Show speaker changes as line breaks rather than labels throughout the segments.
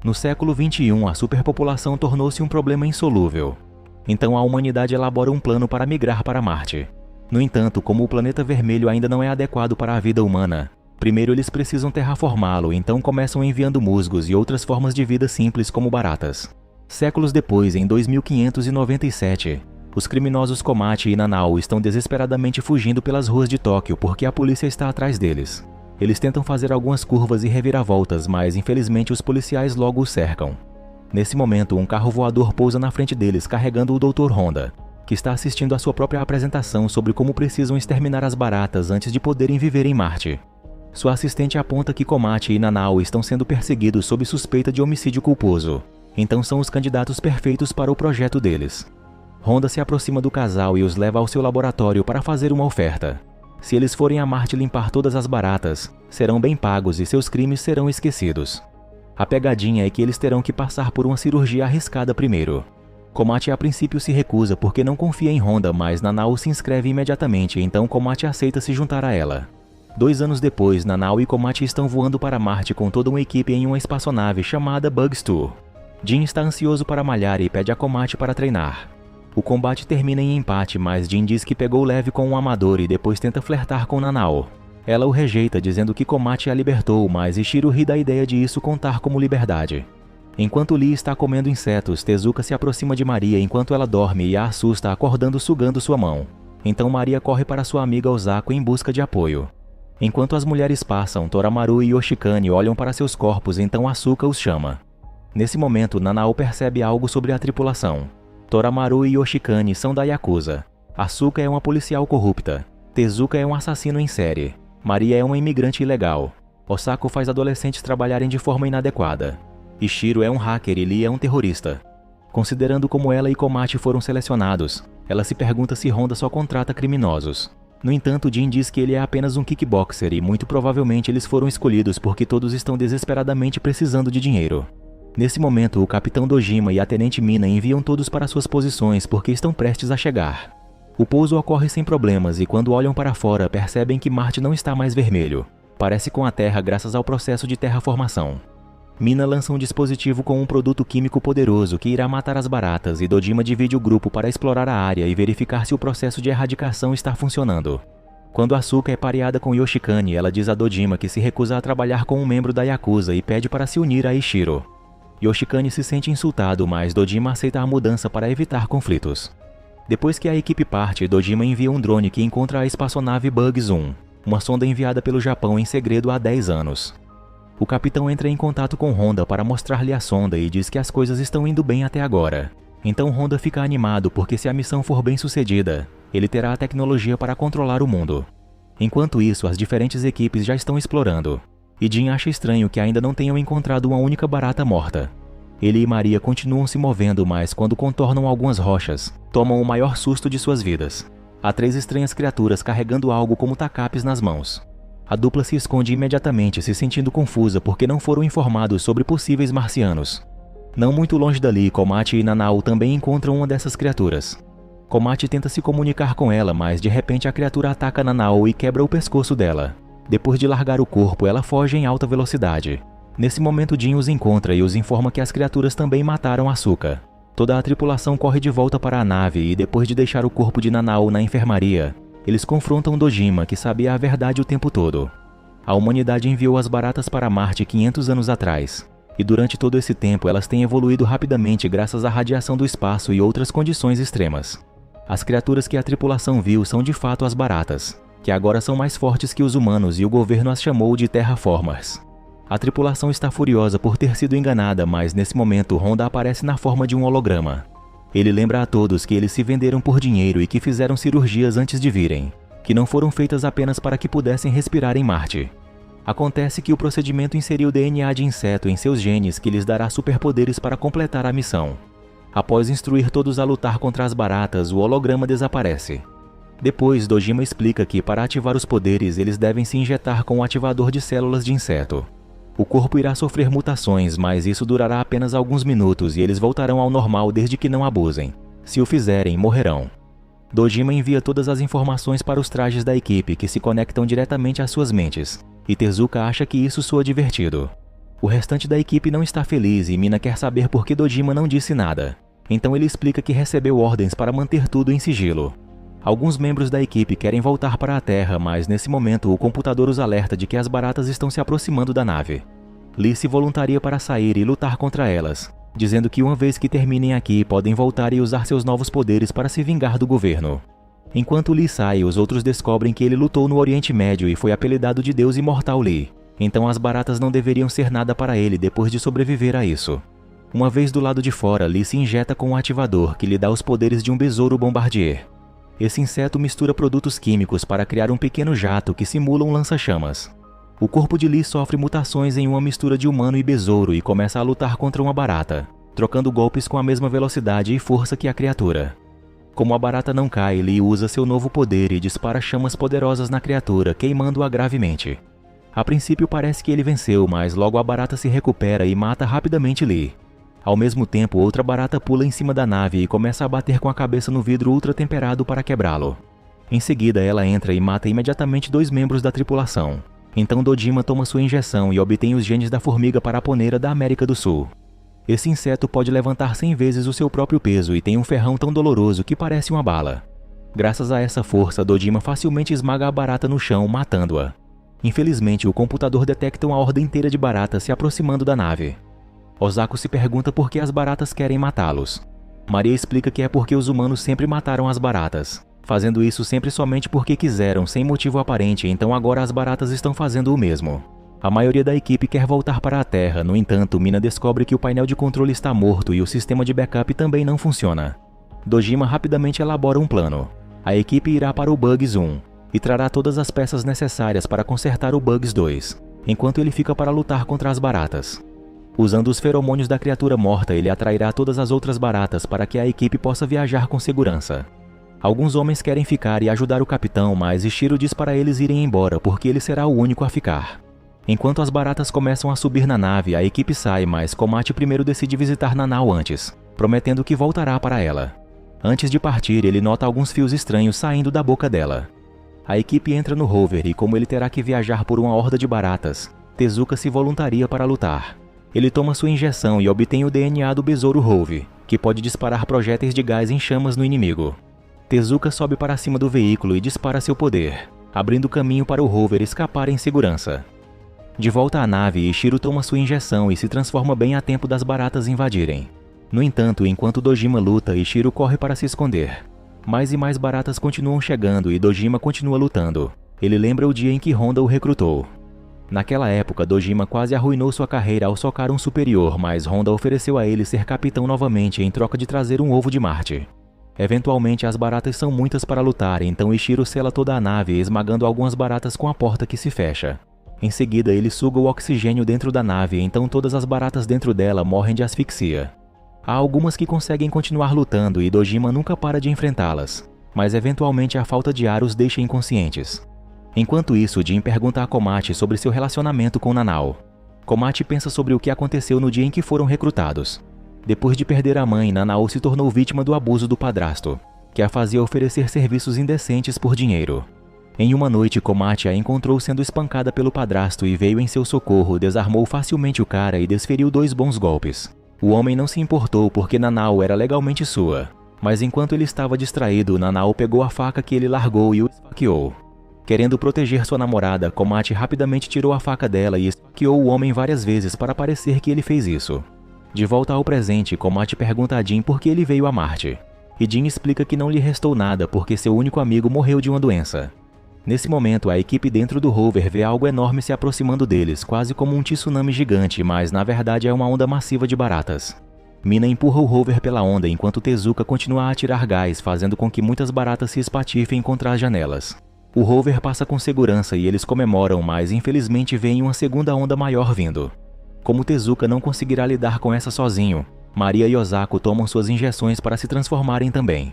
No século XXI, a superpopulação tornou-se um problema insolúvel. Então a humanidade elabora um plano para migrar para Marte. No entanto, como o planeta vermelho ainda não é adequado para a vida humana, primeiro eles precisam terraformá-lo, então começam enviando musgos e outras formas de vida simples como baratas. Séculos depois, em 2597, os criminosos Komati e Nanao estão desesperadamente fugindo pelas ruas de Tóquio porque a polícia está atrás deles. Eles tentam fazer algumas curvas e reviravoltas, mas infelizmente os policiais logo os cercam. Nesse momento, um carro voador pousa na frente deles carregando o Dr. Honda, que está assistindo à sua própria apresentação sobre como precisam exterminar as baratas antes de poderem viver em Marte. Sua assistente aponta que Komati e Nanao estão sendo perseguidos sob suspeita de homicídio culposo, então são os candidatos perfeitos para o projeto deles. Honda se aproxima do casal e os leva ao seu laboratório para fazer uma oferta. Se eles forem a Marte limpar todas as baratas, serão bem pagos e seus crimes serão esquecidos. A pegadinha é que eles terão que passar por uma cirurgia arriscada primeiro. Komati a princípio se recusa porque não confia em Honda, mas Nanao se inscreve imediatamente, então Komati aceita se juntar a ela. 2 anos depois, Nanao e Komati estão voando para Marte com toda uma equipe em uma espaçonave chamada Bugs 2. Jin está ansioso para malhar e pede a Komati para treinar. O combate termina em empate, mas Jin diz que pegou leve com um amador e depois tenta flertar com Nanao. Ela o rejeita, dizendo que Komati a libertou, mas Ishiro ri da ideia de isso contar como liberdade. Enquanto Lee está comendo insetos, Tezuka se aproxima de Maria enquanto ela dorme e a assusta acordando sugando sua mão. Então Maria corre para sua amiga Osako em busca de apoio. Enquanto as mulheres passam, Toramaru e Yoshikane olham para seus corpos, então Asuka os chama. Nesse momento, Nanao percebe algo sobre a tripulação. Toramaru e Yoshikane são da Yakuza. Asuka é uma policial corrupta. Tezuka é um assassino em série. Maria é uma imigrante ilegal. Osako faz adolescentes trabalharem de forma inadequada. Ishiro é um hacker e Lee é um terrorista. Considerando como ela e Komati foram selecionados, ela se pergunta se Honda só contrata criminosos. No entanto, Jin diz que ele é apenas um kickboxer e muito provavelmente eles foram escolhidos porque todos estão desesperadamente precisando de dinheiro. Nesse momento, o Capitão Dojima e a Tenente Mina enviam todos para suas posições porque estão prestes a chegar. O pouso ocorre sem problemas e quando olham para fora percebem que Marte não está mais vermelho. Parece com a Terra graças ao processo de terraformação. Mina lança um dispositivo com um produto químico poderoso que irá matar as baratas e Dojima divide o grupo para explorar a área e verificar se o processo de erradicação está funcionando. Quando Asuka é pareada com Yoshikane, ela diz a Dojima que se recusa a trabalhar com um membro da Yakuza e pede para se unir a Ishiro. Yoshikane se sente insultado, mas Dojima aceita a mudança para evitar conflitos. Depois que a equipe parte, Dojima envia um drone que encontra a espaçonave Bugs 1, uma sonda enviada pelo Japão em segredo há 10 anos. O capitão entra em contato com Honda para mostrar-lhe a sonda e diz que as coisas estão indo bem até agora. Então Honda fica animado porque se a missão for bem sucedida, ele terá a tecnologia para controlar o mundo. Enquanto isso, as diferentes equipes já estão explorando. E Jin acha estranho que ainda não tenham encontrado uma única barata morta. Ele e Maria continuam se movendo, mas quando contornam algumas rochas, tomam o maior susto de suas vidas. Há 3 estranhas criaturas carregando algo como tacapes nas mãos. A dupla se esconde imediatamente, se sentindo confusa porque não foram informados sobre possíveis marcianos. Não muito longe dali, Komati e Nanao também encontram uma dessas criaturas. Komati tenta se comunicar com ela, mas de repente a criatura ataca Nanao e quebra o pescoço dela. Depois de largar o corpo, ela foge em alta velocidade. Nesse momento, Jin os encontra e os informa que as criaturas também mataram Asuka. Toda a tripulação corre de volta para a nave e depois de deixar o corpo de Nanao na enfermaria, eles confrontam Dojima, que sabia a verdade o tempo todo. A humanidade enviou as baratas para Marte 500 anos atrás, e durante todo esse tempo elas têm evoluído rapidamente graças à radiação do espaço e outras condições extremas. As criaturas que a tripulação viu são de fato as baratas, que agora são mais fortes que os humanos e o governo as chamou de terraformers. A tripulação está furiosa por ter sido enganada, mas nesse momento Honda aparece na forma de um holograma. Ele lembra a todos que eles se venderam por dinheiro e que fizeram cirurgias antes de virem, que não foram feitas apenas para que pudessem respirar em Marte. Acontece que o procedimento inseriu DNA de inseto em seus genes que lhes dará superpoderes para completar a missão. Após instruir todos a lutar contra as baratas, o holograma desaparece. Depois, Dojima explica que para ativar os poderes eles devem se injetar com o ativador de células de inseto. O corpo irá sofrer mutações, mas isso durará apenas alguns minutos e eles voltarão ao normal desde que não abusem. Se o fizerem, morrerão. Dojima envia todas as informações para os trajes da equipe que se conectam diretamente às suas mentes, e Tezuka acha que isso soa divertido. O restante da equipe não está feliz e Mina quer saber por que Dojima não disse nada. Então ele explica que recebeu ordens para manter tudo em sigilo. Alguns membros da equipe querem voltar para a Terra, mas nesse momento o computador os alerta de que as baratas estão se aproximando da nave. Lee se voluntaria para sair e lutar contra elas, dizendo que uma vez que terminem aqui podem voltar e usar seus novos poderes para se vingar do governo. Enquanto Lee sai, os outros descobrem que ele lutou no Oriente Médio e foi apelidado de Deus Imortal Lee. Então as baratas não deveriam ser nada para ele depois de sobreviver a isso. Uma vez do lado de fora, Lee se injeta com um ativador que lhe dá os poderes de um besouro bombardier. Esse inseto mistura produtos químicos para criar um pequeno jato que simula um lança-chamas. O corpo de Lee sofre mutações em uma mistura de humano e besouro e começa a lutar contra uma barata, trocando golpes com a mesma velocidade e força que a criatura. Como a barata não cai, Lee usa seu novo poder e dispara chamas poderosas na criatura, queimando-a gravemente. A princípio parece que ele venceu, mas logo a barata se recupera e mata rapidamente Lee. Ao mesmo tempo, outra barata pula em cima da nave e começa a bater com a cabeça no vidro ultra-temperado para quebrá-lo. Em seguida, ela entra e mata imediatamente 2 membros da tripulação. Então Dojima toma sua injeção e obtém os genes da formiga paraponeira da América do Sul. Esse inseto pode levantar 100 vezes o seu próprio peso e tem um ferrão tão doloroso que parece uma bala. Graças a essa força, Dojima facilmente esmaga a barata no chão, matando-a. Infelizmente, o computador detecta uma horda inteira de baratas se aproximando da nave. Osako se pergunta por que as baratas querem matá-los. Maria explica que é porque os humanos sempre mataram as baratas, fazendo isso sempre somente porque quiseram, sem motivo aparente, então agora as baratas estão fazendo o mesmo. A maioria da equipe quer voltar para a Terra, no entanto, Mina descobre que o painel de controle está morto e o sistema de backup também não funciona. Dojima rapidamente elabora um plano. A equipe irá para o Bugs 1 e trará todas as peças necessárias para consertar o Bugs 2, enquanto ele fica para lutar contra as baratas. Usando os feromônios da criatura morta, ele atrairá todas as outras baratas para que a equipe possa viajar com segurança. Alguns homens querem ficar e ajudar o capitão, mas Ishiro diz para eles irem embora porque ele será o único a ficar. Enquanto as baratas começam a subir na nave, a equipe sai, mas Komate primeiro decide visitar Nanao antes, prometendo que voltará para ela. Antes de partir, ele nota alguns fios estranhos saindo da boca dela. A equipe entra no rover e, como ele terá que viajar por uma horda de baratas, Tezuka se voluntaria para lutar. Ele toma sua injeção e obtém o DNA do besouro Hove, que pode disparar projéteis de gás em chamas no inimigo. Tezuka sobe para cima do veículo e dispara seu poder, abrindo caminho para o rover escapar em segurança. De volta à nave, Ishiro toma sua injeção e se transforma bem a tempo das baratas invadirem. No entanto, enquanto Dojima luta, Ishiro corre para se esconder. Mais e mais baratas continuam chegando e Dojima continua lutando. Ele lembra o dia em que Honda o recrutou. Naquela época, Dojima quase arruinou sua carreira ao socar um superior, mas Honda ofereceu a ele ser capitão novamente em troca de trazer um ovo de Marte. Eventualmente, as baratas são muitas para lutar, então Ishiro sela toda a nave, esmagando algumas baratas com a porta que se fecha. Em seguida, ele suga o oxigênio dentro da nave, então todas as baratas dentro dela morrem de asfixia. Há algumas que conseguem continuar lutando e Dojima nunca para de enfrentá-las, mas eventualmente a falta de ar os deixa inconscientes. Enquanto isso, Jin pergunta a Komate sobre seu relacionamento com Nanao. Komate pensa sobre o que aconteceu no dia em que foram recrutados. Depois de perder a mãe, Nanao se tornou vítima do abuso do padrasto, que a fazia oferecer serviços indecentes por dinheiro. Em uma noite, Komate a encontrou sendo espancada pelo padrasto e veio em seu socorro, desarmou facilmente o cara e desferiu 2 bons golpes. O homem não se importou porque Nanao era legalmente sua, mas enquanto ele estava distraído, Nanao pegou a faca que ele largou e o esfaqueou. Querendo proteger sua namorada, Komate rapidamente tirou a faca dela e esfaqueou o homem várias vezes para parecer que ele fez isso. De volta ao presente, Komate pergunta a Jin por que ele veio a Marte. E Jin explica que não lhe restou nada porque seu único amigo morreu de uma doença. Nesse momento, a equipe dentro do rover vê algo enorme se aproximando deles, quase como um tsunami gigante, mas na verdade é uma onda massiva de baratas. Mina empurra o rover pela onda enquanto Tezuka continua a atirar gás, fazendo com que muitas baratas se espatifem contra as janelas. O rover passa com segurança e eles comemoram, mas infelizmente veem uma segunda onda maior vindo. Como Tezuka não conseguirá lidar com essa sozinho, Maria e Osako tomam suas injeções para se transformarem também.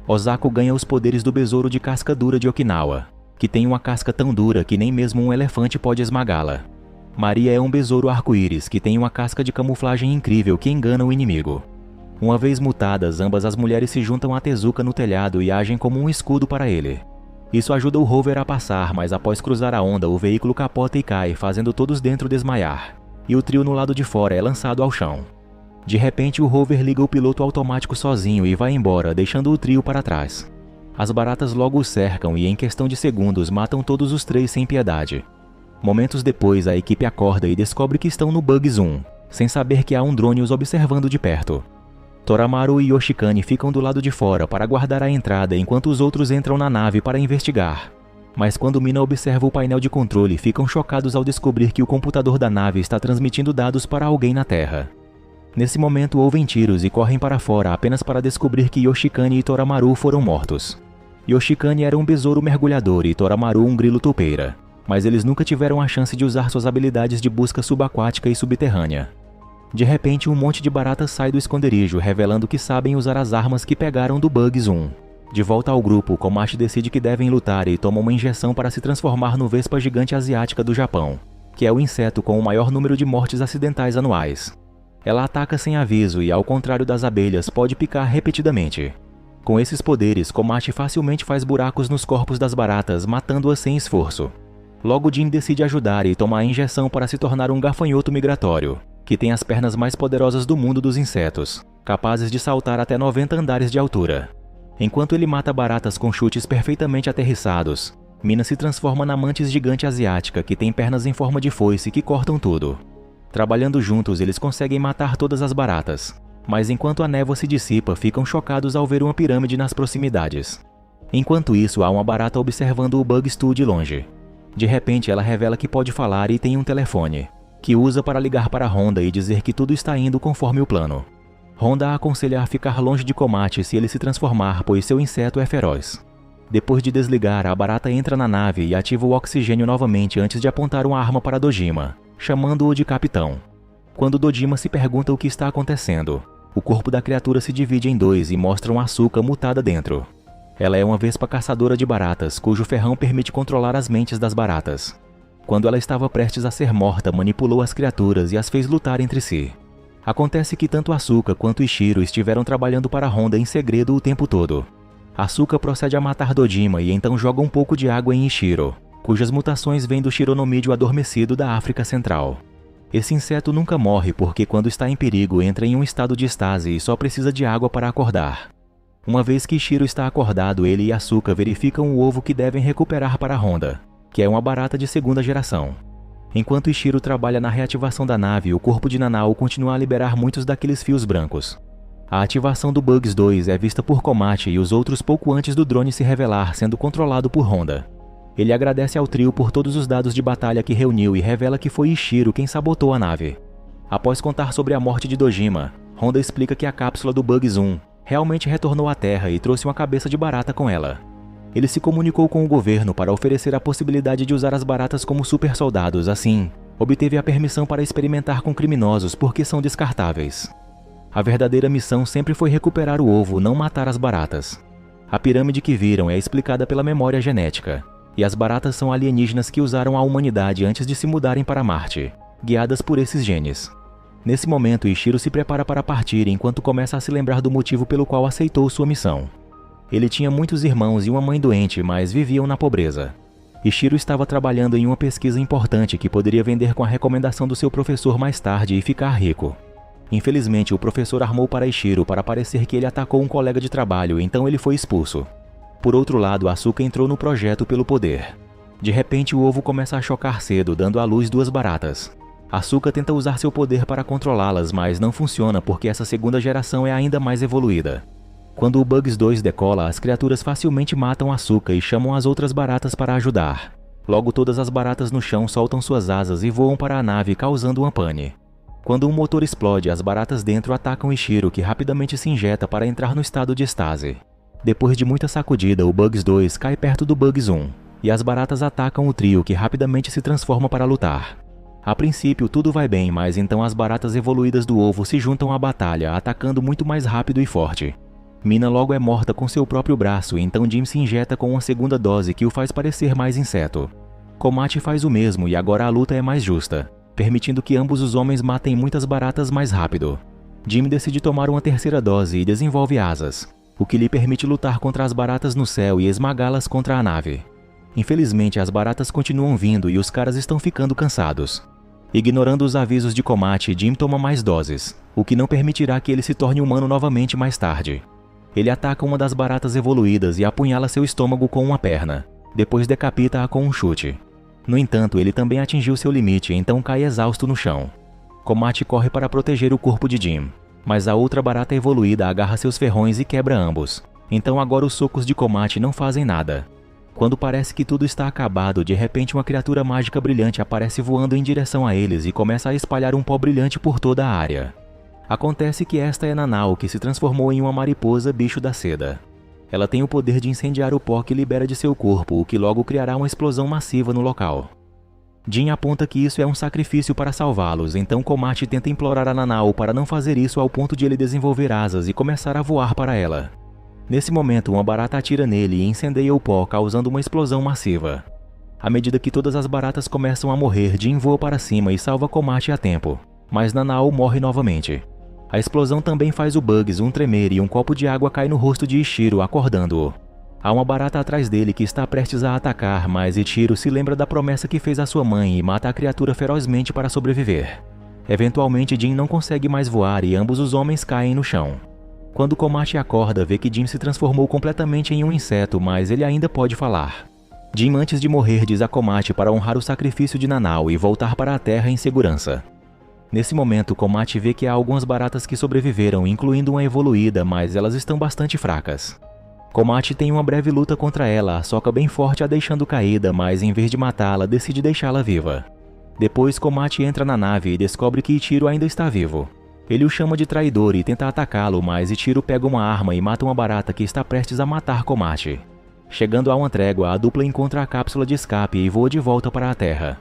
Osako ganha os poderes do besouro de casca dura de Okinawa, que tem uma casca tão dura que nem mesmo um elefante pode esmagá-la. Maria é um besouro arco-íris que tem uma casca de camuflagem incrível que engana o inimigo. Uma vez mutadas, ambas as mulheres se juntam a Tezuka no telhado e agem como um escudo para ele. Isso ajuda o rover a passar, mas após cruzar a onda, o veículo capota e cai, fazendo todos dentro desmaiar. e o trio no lado de fora é lançado ao chão. De repente, o rover liga o piloto automático sozinho e vai embora, deixando o trio para trás. As baratas logo os cercam e em questão de segundos matam todos os 3 sem piedade. Momentos depois, a equipe acorda e descobre que estão no Bugs 1, sem saber que há um drone os observando de perto. Toramaru e Yoshikane ficam do lado de fora para guardar a entrada enquanto os outros entram na nave para investigar. Mas quando Mina observa o painel de controle, ficam chocados ao descobrir que o computador da nave está transmitindo dados para alguém na Terra. Nesse momento ouvem tiros e correm para fora apenas para descobrir que Yoshikane e Toramaru foram mortos. Yoshikane era um besouro mergulhador e Toramaru um grilo toupeira, mas eles nunca tiveram a chance de usar suas habilidades de busca subaquática e subterrânea. De repente, um monte de baratas sai do esconderijo, revelando que sabem usar as armas que pegaram do Bugs 1. De volta ao grupo, Komachi decide que devem lutar e toma uma injeção para se transformar no Vespa gigante asiática do Japão, que é o inseto com o maior número de mortes acidentais anuais. Ela ataca sem aviso e, ao contrário das abelhas, pode picar repetidamente. Com esses poderes, Komachi facilmente faz buracos nos corpos das baratas, matando-as sem esforço. Logo, Jin decide ajudar e toma a injeção para se tornar um gafanhoto migratório, que tem as pernas mais poderosas do mundo dos insetos, capazes de saltar até 90 andares de altura. Enquanto ele mata baratas com chutes perfeitamente aterrissados, Mina se transforma na mantis gigante asiática que tem pernas em forma de foice que cortam tudo. Trabalhando juntos, eles conseguem matar todas as baratas, mas enquanto a névoa se dissipa, ficam chocados ao ver uma pirâmide nas proximidades. Enquanto isso, há uma barata observando o Bugs 2 de longe. De repente, ela revela que pode falar e tem um telefone, que usa para ligar para Honda e dizer que tudo está indo conforme o plano. Honda a aconselha a ficar longe de Komachi se ele se transformar, pois seu inseto é feroz. Depois de desligar, a barata entra na nave e ativa o oxigênio novamente antes de apontar uma arma para Dojima, chamando-o de capitão. Quando Dojima se pergunta o que está acontecendo, o corpo da criatura se divide em 2 e mostra uma Asuka mutada dentro. Ela é uma vespa caçadora de baratas, cujo ferrão permite controlar as mentes das baratas. Quando ela estava prestes a ser morta, manipulou as criaturas e as fez lutar entre si. Acontece que tanto Asuka quanto Ishiro estiveram trabalhando para Honda em segredo o tempo todo. Asuka procede a matar Dojima e então joga um pouco de água em Ishiro, cujas mutações vêm do Chironomídeo adormecido da África Central. Esse inseto nunca morre porque quando está em perigo entra em um estado de estase e só precisa de água para acordar. Uma vez que Ishiro está acordado, ele e Asuka verificam o ovo que devem recuperar para Honda, que é uma barata de segunda geração. Enquanto Ishiro trabalha na reativação da nave, o corpo de Nanao continua a liberar muitos daqueles fios brancos. A ativação do Bugs 2 é vista por Komachi e os outros pouco antes do drone se revelar, sendo controlado por Honda. Ele agradece ao trio por todos os dados de batalha que reuniu e revela que foi Ishiro quem sabotou a nave. Após contar sobre a morte de Dojima, Honda explica que a cápsula do Bugs 1 realmente retornou à Terra e trouxe uma cabeça de barata com ela. Ele se comunicou com o governo para oferecer a possibilidade de usar as baratas como super soldados, assim, obteve a permissão para experimentar com criminosos porque são descartáveis. A verdadeira missão sempre foi recuperar o ovo, não matar as baratas. A pirâmide que viram é explicada pela memória genética, e as baratas são alienígenas que usaram a humanidade antes de se mudarem para Marte, guiadas por esses genes. Nesse momento, Ishiro se prepara para partir enquanto começa a se lembrar do motivo pelo qual aceitou sua missão. Ele tinha muitos irmãos e uma mãe doente, mas viviam na pobreza. Ishiro estava trabalhando em uma pesquisa importante que poderia vender com a recomendação do seu professor mais tarde e ficar rico. Infelizmente, o professor armou para Ishiro para parecer que ele atacou um colega de trabalho, então ele foi expulso. Por outro lado, Asuka entrou no projeto pelo poder. De repente, o ovo começa a chocar cedo, dando à luz 2 baratas. Asuka tenta usar seu poder para controlá-las, mas não funciona porque essa segunda geração é ainda mais evoluída. Quando o Bugs 2 decola, as criaturas facilmente matam Asuka e chamam as outras baratas para ajudar. Logo, todas as baratas no chão soltam suas asas e voam para a nave, causando uma pane. Quando um motor explode, as baratas dentro atacam Ishiro, que rapidamente se injeta para entrar no estado de estase. Depois de muita sacudida, o Bugs 2 cai perto do Bugs 1, e as baratas atacam o trio, que rapidamente se transforma para lutar. A princípio, tudo vai bem, mas então as baratas evoluídas do ovo se juntam à batalha, atacando muito mais rápido e forte. Mina logo é morta com seu próprio braço, então Jim se injeta com uma segunda dose que o faz parecer mais inseto. Komachi faz o mesmo e agora a luta é mais justa, permitindo que ambos os homens matem muitas baratas mais rápido. Jim decide tomar uma terceira dose e desenvolve asas, o que lhe permite lutar contra as baratas no céu e esmagá-las contra a nave. Infelizmente, as baratas continuam vindo e os caras estão ficando cansados. Ignorando os avisos de Komati, Jim toma mais doses, o que não permitirá que ele se torne humano novamente mais tarde. Ele ataca uma das baratas evoluídas e apunhala seu estômago com uma perna, depois decapita-a com um chute. No entanto, ele também atingiu seu limite, então cai exausto no chão. Komati corre para proteger o corpo de Jim, mas a outra barata evoluída agarra seus ferrões e quebra ambos. Então agora os socos de Komati não fazem nada. Quando parece que tudo está acabado, de repente uma criatura mágica brilhante aparece voando em direção a eles e começa a espalhar um pó brilhante por toda a área. Acontece que esta é Nanao, que se transformou em uma mariposa bicho da seda. Ela tem o poder de incendiar o pó que libera de seu corpo, o que logo criará uma explosão massiva no local. Jin aponta que isso é um sacrifício para salvá-los, então Komati tenta implorar a Nanao para não fazer isso ao ponto de ele desenvolver asas e começar a voar para ela. Nesse momento, uma barata atira nele e incendeia o pó, causando uma explosão massiva. À medida que todas as baratas começam a morrer, Jin voa para cima e salva Komati a tempo, mas Nanao morre novamente. A explosão também faz o Bugs tremer e um copo de água cai no rosto de Ichiro, acordando-o. Há uma barata atrás dele que está prestes a atacar, mas Ichiro se lembra da promessa que fez à sua mãe e mata a criatura ferozmente para sobreviver. Eventualmente, Jin não consegue mais voar e ambos os homens caem no chão. Quando Komati acorda, vê que Jin se transformou completamente em um inseto, mas ele ainda pode falar. Jin, antes de morrer, diz a Komati para honrar o sacrifício de Nanao e voltar para a Terra em segurança. Nesse momento, Komati vê que há algumas baratas que sobreviveram, incluindo uma evoluída, mas elas estão bastante fracas. Komati tem uma breve luta contra ela, soca bem forte a deixando caída, mas em vez de matá-la, decide deixá-la viva. Depois, Komati entra na nave e descobre que Ichiro ainda está vivo. Ele o chama de traidor e tenta atacá-lo, mas Ichiro pega uma arma e mata uma barata que está prestes a matar Komati. Chegando a uma trégua, a dupla encontra a cápsula de escape e voa de volta para a Terra.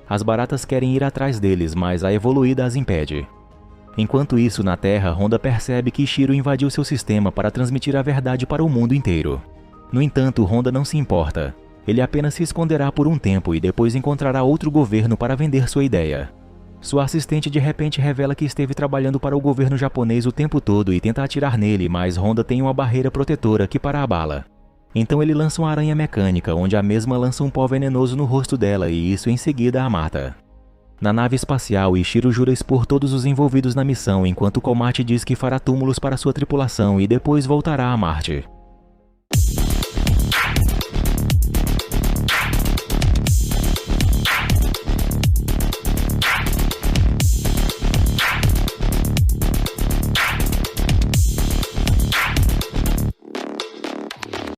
As baratas querem ir atrás deles, mas a evoluída as impede. Enquanto isso, na Terra, Honda percebe que Ichiro invadiu seu sistema para transmitir a verdade para o mundo inteiro. No entanto, Honda não se importa. Ele apenas se esconderá por um tempo e depois encontrará outro governo para vender sua ideia. Sua assistente de repente revela que esteve trabalhando para o governo japonês o tempo todo e tenta atirar nele, mas Honda tem uma barreira protetora que para a bala. Então ele lança uma aranha mecânica, onde a mesma lança um pó venenoso no rosto dela e isso em seguida a mata. Na nave espacial, Ichiro jura expor todos os envolvidos na missão, enquanto Komati diz que fará túmulos para sua tripulação e depois voltará a Marte.